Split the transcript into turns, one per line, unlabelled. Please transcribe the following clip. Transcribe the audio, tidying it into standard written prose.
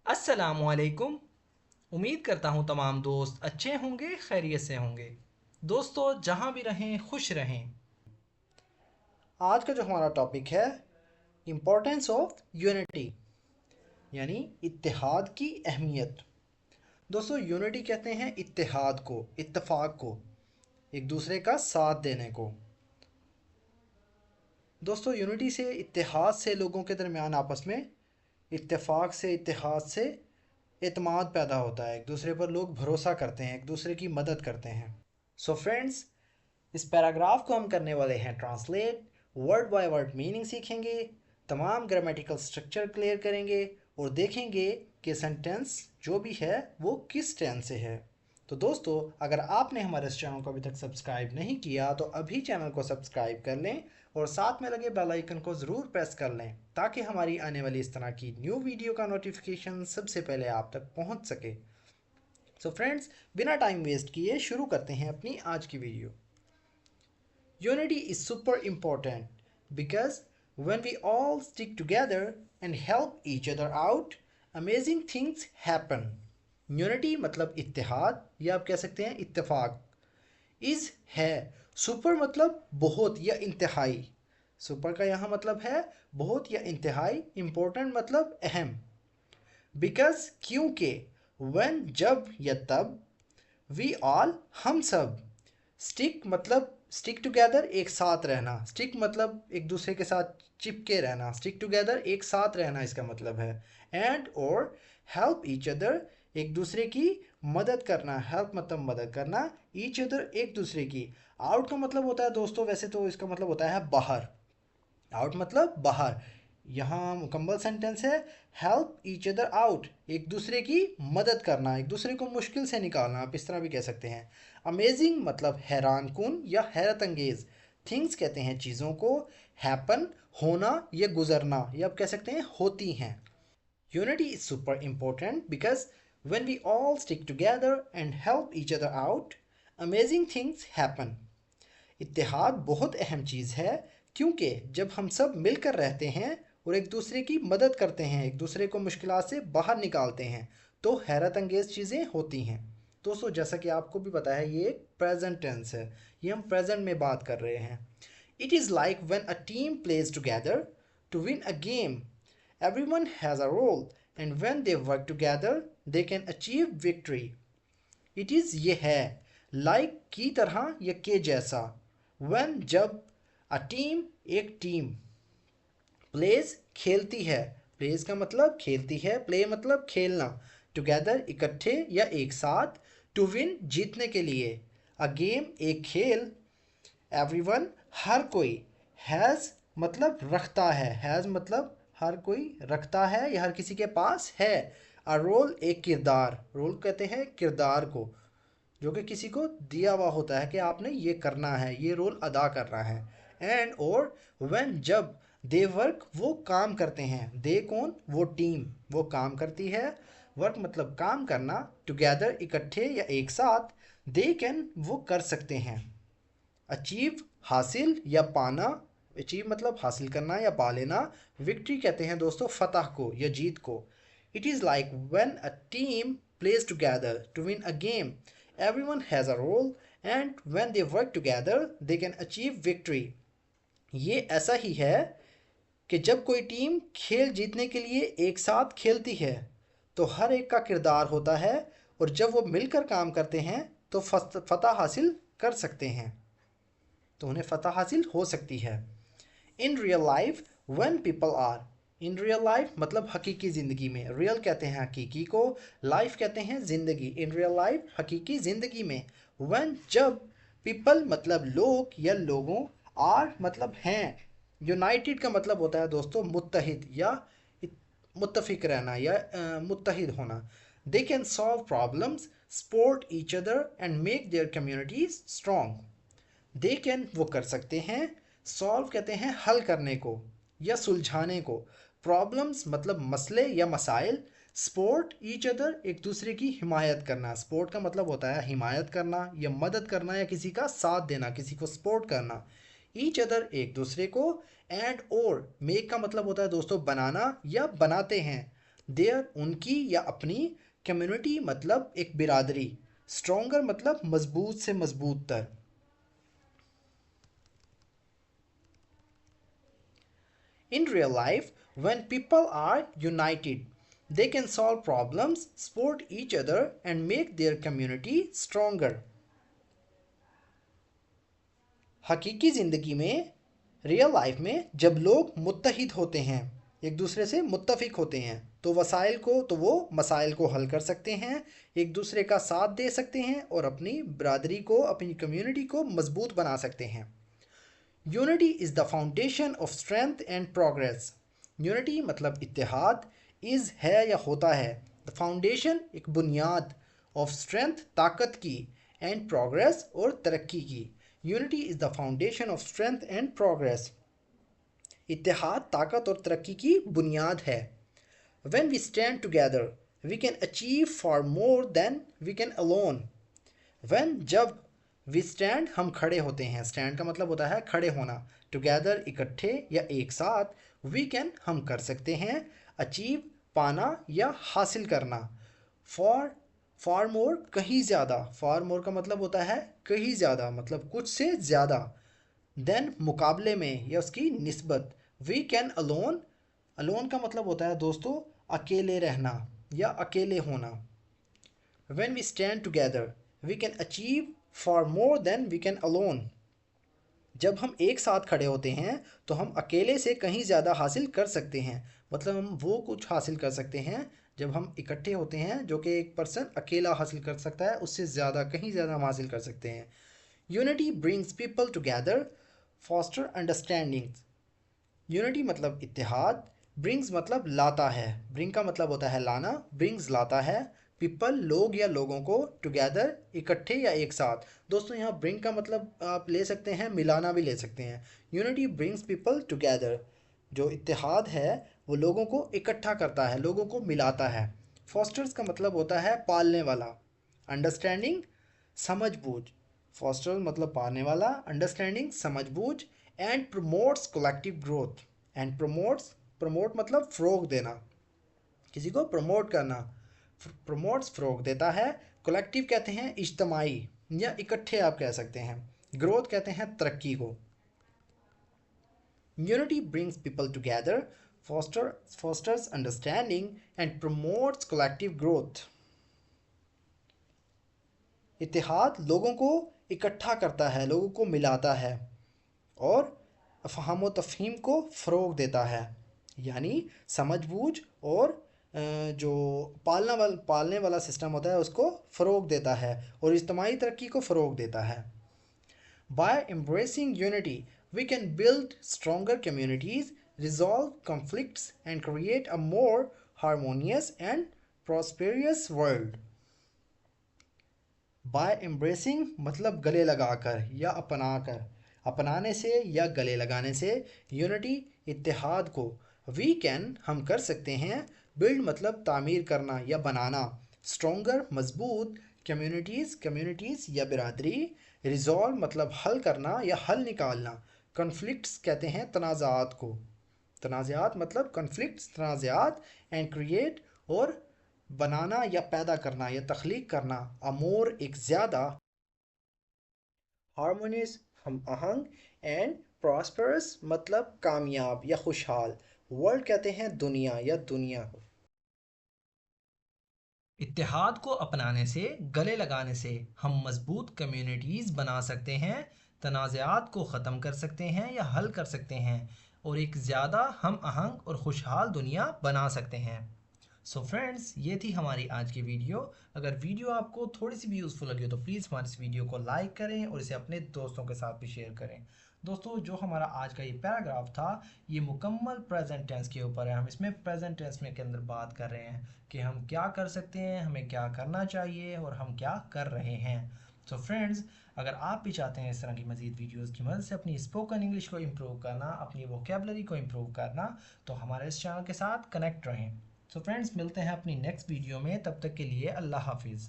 अस्सलामुअलैकुम। उम्मीद करता हूँ तमाम दोस्त अच्छे होंगे, खैरियत से होंगे। दोस्तों, जहाँ भी रहें खुश रहें।
आज का जो हमारा टॉपिक है इम्पोर्टेंस ऑफ यूनिटी यानी इत्तेहाद की अहमियत। दोस्तों यूनिटी कहते हैं इत्तेहाद को, इत्तेफाक को, एक दूसरे का साथ देने को। दोस्तों यूनिटी से, इत्तेहाद से लोगों के दरमियान आपस में इत्तेफाक से, इत्तेहाद से एतमाद पैदा होता है। एक दूसरे पर लोग भरोसा करते हैं, एक दूसरे की मदद करते हैं। सो फ्रेंड्स, इस पैराग्राफ को हम करने वाले हैं translate, word by word meaning सीखेंगे, तमाम ग्रामेटिकल स्ट्रक्चर क्लियर करेंगे और देखेंगे कि सेंटेंस जो भी है वो किस टेंस से है। तो दोस्तों, अगर आपने हमारे इस चैनल को अभी तक सब्सक्राइब नहीं किया तो अभी चैनल को सब्सक्राइब कर लें और साथ में लगे बेल आइकन को ज़रूर प्रेस कर लें ताकि हमारी आने वाली इस तरह की न्यू वीडियो का नोटिफिकेशन सबसे पहले आप तक पहुंच सके। सो फ्रेंड्स, बिना टाइम वेस्ट किए शुरू करते हैं अपनी आज की video. Unity is super important because when we all stick together and help each other out, amazing things happen. Unity मतलब इत्तेहाद या आप कह सकते हैं इत्तेफाक। इज है, सुपर मतलब बहुत या इंतहाई। सुपर का यहाँ मतलब है बहुत या इंतहाई। इम्पोर्टेंट मतलब अहम। बिकॉज क्योंकि, when जब या तब, वी ऑल हम सब, स्टिक मतलब स्टिक टुगेदर एक साथ रहना। स्टिक मतलब एक दूसरे के साथ चिपके रहना। स्टिक टुगेदर एक साथ रहना इसका मतलब है। एंड और हेल्प ईच अदर एक दूसरे की मदद करना। हेल्प मतलब मदद करना, ईच अदर एक दूसरे की। आउट का मतलब होता है दोस्तों, वैसे तो इसका मतलब होता है बाहर। आउट मतलब बाहर। यहाँ मुकम्मल सेंटेंस है हेल्प ईच अदर आउट, एक दूसरे की मदद करना, एक दूसरे को मुश्किल से निकालना, आप इस तरह भी कह सकते हैं। अमेजिंग मतलब हैरान कुन या हैरत अंगेज। थिंग्स कहते हैं चीज़ों को। हैपन होना या गुजरना, या आप कह सकते हैं होती हैं। Unity is super important because when we all stick together and help each other out, amazing things happen. इत्तेहाद बहुत अहम चीज़ है क्योंकि जब हम सब मिलकर रहते हैं और एक दूसरे की मदद करते हैं, एक दूसरे को मुश्किलात से बाहर निकालते हैं, तो हैरत अंगेज चीज़ें होती हैं। दोस्तों, जैसा कि आपको भी पता है ये एक प्रेजेंट टेंस है, ये हम प्रेजेंट में बात कर रहे हैं। It is like when a team plays together to win a game, everyone has a role and when they work together they can achieve victory. It is ये है, लाइक की तरह या के जैसा, when जब, अ टीम एक team, pledge खेलती है। प्लेज का मतलब खेलती है, प्ले मतलब खेलना, टुगेदर इकट्ठे या एक साथ, टू विन जीतने के लिए, अ गेम एक खेल, एवरीवन हर कोई, हैज़ मतलब रखता है। हैज़ मतलब हर कोई रखता है या हर किसी के पास है। अ रोल एक किरदार, रोल कहते हैं किरदार को जो कि किसी को दिया हुआ होता है कि आपने ये करना है, ये रोल अदा करना है। एंड और व्हेन जब, दे वर्क वो काम करते हैं। दे कौन, वो टीम, वो काम करती है। वर्क मतलब काम करना, टुगेदर इकट्ठे या एक साथ, दे कैन वो कर सकते हैं। अचीव हासिल या पाना, अचीव मतलब हासिल करना या पा लेना। विक्ट्री कहते हैं दोस्तों फतह को या जीत को। It is like when a team plays together to win a game. Everyone has a role and when they work together they can achieve victory. ये ऐसा ही है कि जब कोई टीम खेल जीतने के लिए एक साथ खेलती है तो हर एक का किरदार होता है और जब वो मिलकर काम करते हैं तो फतह हासिल कर सकते हैं, तो उन्हें फतह हासिल हो सकती है। In real life when people are, in real life मतलब हकीकी ज़िंदगी में। रियल कहते हैं हकीकी को, लाइफ कहते हैं ज़िंदगी। इन रियल लाइफ हकीकी ज़िंदगी में, वन जब, पीपल मतलब लोग या लोगों, आर मतलब हैं, यूनाइटेड का मतलब होता है दोस्तों मुत्तहिद या मुत्तफिक रहना या मुत्तहिद होना। They can solve problems, support each other and make their communities strong. They can वो कर सकते हैं, सॉल्व कहते हैं हल करने को या सुलझाने को, प्रॉब्लम्स मतलब मसले या मसाइल, सपोर्ट ईच अदर एक दूसरे की हिमायत करना। सपोर्ट का मतलब होता है हिमायत करना या मदद करना या किसी का साथ देना, किसी को सपोर्ट करना। ईच अदर एक दूसरे को। एंड और मेक का मतलब होता है दोस्तों बनाना या बनाते हैं। देयर उनकी या अपनी, कम्युनिटी मतलब एक बिरादरी, स्ट्रोंगर मतलब मजबूत से मजबूत तर। In real life, when people are united, they can solve problems, support each other, and make their community stronger. हकीकी ज़िंदगी में, रियल लाइफ में, जब लोग मुत्तहिद होते हैं, एक दूसरे से मुत्तफिक होते हैं, तो वो मसाइल को हल कर सकते हैं, एक दूसरे का साथ दे सकते हैं और अपनी बरादरी को, अपनी कम्युनिटी को मजबूत बना सकते हैं। Unity is the foundation of strength and progress. Unity मतलब इत्तेहाद, इज़ है या होता है, द फाउंडेशन एक बुनियाद, ऑफ स्ट्रेंथ ताकत की, एंड प्रोग्रेस और तरक्की की। Unity is the foundation of strength and progress. इत्तेहाद ताकत और तरक्की की बुनियाद है। When we stand together, we can achieve far more than we can alone. When जब we stand हम खड़े होते हैं, stand का मतलब होता है खड़े होना, together इकट्ठे या एक साथ, we can हम कर सकते हैं, achieve पाना या हासिल करना, far more कहीं ज़्यादा, far more का मतलब होता है कहीं ज़्यादा, मतलब कुछ से ज़्यादा, then मुकाबले में या उसकी निस्बत, we can alone, alone का मतलब होता है दोस्तों अकेले रहना या अकेले होना। When we stand together, we can achieve far more than we can alone. जब हम एक साथ खड़े होते हैं तो हम अकेले से कहीं ज़्यादा हासिल कर सकते हैं, मतलब हम वो कुछ हासिल कर सकते हैं जब हम इकट्ठे होते हैं जो कि एक पर्सन अकेला हासिल कर सकता है, उससे ज़्यादा कहीं ज़्यादा हम हासिल कर सकते हैं। Unity brings people together, foster understandings. Unity मतलब इत्तेहाद, ब्रिंग्स मतलब लाता है, ब्रिंग का मतलब होता है लाना, ब्रिंग्स लाता है, पीपल लोग या लोगों को, टुगेदर इकट्ठे या एक साथ। दोस्तों यहाँ ब्रिंग का मतलब आप ले सकते हैं मिलाना भी ले सकते हैं। यूनिटी ब्रिंग्स पीपल टुगेदर, जो इत्तेहाद है वो लोगों को इकट्ठा करता है, लोगों को मिलाता है। फॉस्टर्स का मतलब होता है पालने वाला, अंडरस्टैंडिंग समझ बूझ, फॉस्टर मतलब पालने वाला, अंडरस्टैंडिंग समझ बूझ, and promotes collective growth, and promote मतलब फ़रोग देना, किसी को प्रमोट करना, प्रमोट्स फ़रोग देता है। कलेक्टिव कहते हैं इज्तमाही या इकट्ठे आप कह सकते हैं, ग्रोथ कहते हैं तरक्की को। Unity brings people together, fosters understanding and promotes collective growth. इत्तेहाद लोगों को इकट्ठा करता है, लोगों को मिलाता है और फ़हम व तफ़हीम को फ़रोग देता है, यानी समझ बूझ और जो पालने वाला सिस्टम होता है उसको फ़रोग देता है और इज्तमाही तरक्की को फ़रोग देता है। By embracing unity we can build stronger communities, resolve conflicts and create a more harmonious and prosperous world. By embracing मतलब गले लगाकर या अपनाकर, अपनाने से या गले लगाने से, यूनिटी इत्तेहाद को, वी कैन हम कर सकते हैं, बिल्ड मतलब तामीर करना या बनाना, स्ट्रॉन्गर मजबूत, कम्युनिटीज़ या बिरादरी, रिजॉल्व मतलब हल करना या हल निकालना, कॉन्फ्लिक्ट्स कहते हैं तनाज़ात को, तनाज़ात मतलब कॉन्फ्लिक्ट्स तनाज़ात, एंड क्रिएट और बनाना या पैदा करना या तख्लीक करना, अमोर एक ज़्यादा, हारमोनियस हम आहंग, एंड प्रॉस्परस मतलब कामयाब या खुशहाल, वर्ल्ड कहते हैं दुनिया या दुनिया को।
इत्तेहाद को अपनाने से, गले लगाने से हम मजबूत कम्युनिटीज़ बना सकते हैं, तनाज़ात को ख़त्म कर सकते हैं या हल कर सकते हैं और एक ज़्यादा हम आहंग और खुशहाल दुनिया बना सकते हैं। सो फ्रेंड्स, ये थी हमारी आज की वीडियो। अगर वीडियो आपको थोड़ी सी भी यूज़फुल लगी हो तो प्लीज़ हमारे इस वीडियो को लाइक करें और इसे अपने दोस्तों के साथ भी शेयर करें। दोस्तों, जो हमारा आज का ये पैराग्राफ था ये मुकम्मल प्रेजेंट टेंस के ऊपर है। हम इसमें प्रेजेंट टेंस में के अंदर बात कर रहे हैं कि हम क्या कर सकते हैं, हमें क्या करना चाहिए और हम क्या कर रहे हैं। सो फ्रेंड्स, अगर आप भी चाहते हैं इस तरह की मज़ीद वीडियोस की मदद से अपनी स्पोकन इंग्लिश को इम्प्रूव करना, अपनी वोकेबलरी को इम्प्रूव करना, तो हमारे इस चैनल के साथ कनेक्ट रहें। सो फ्रेंड्स, मिलते हैं अपनी नेक्स्ट वीडियो में, तब तक के लिए अल्लाह हाफिज़।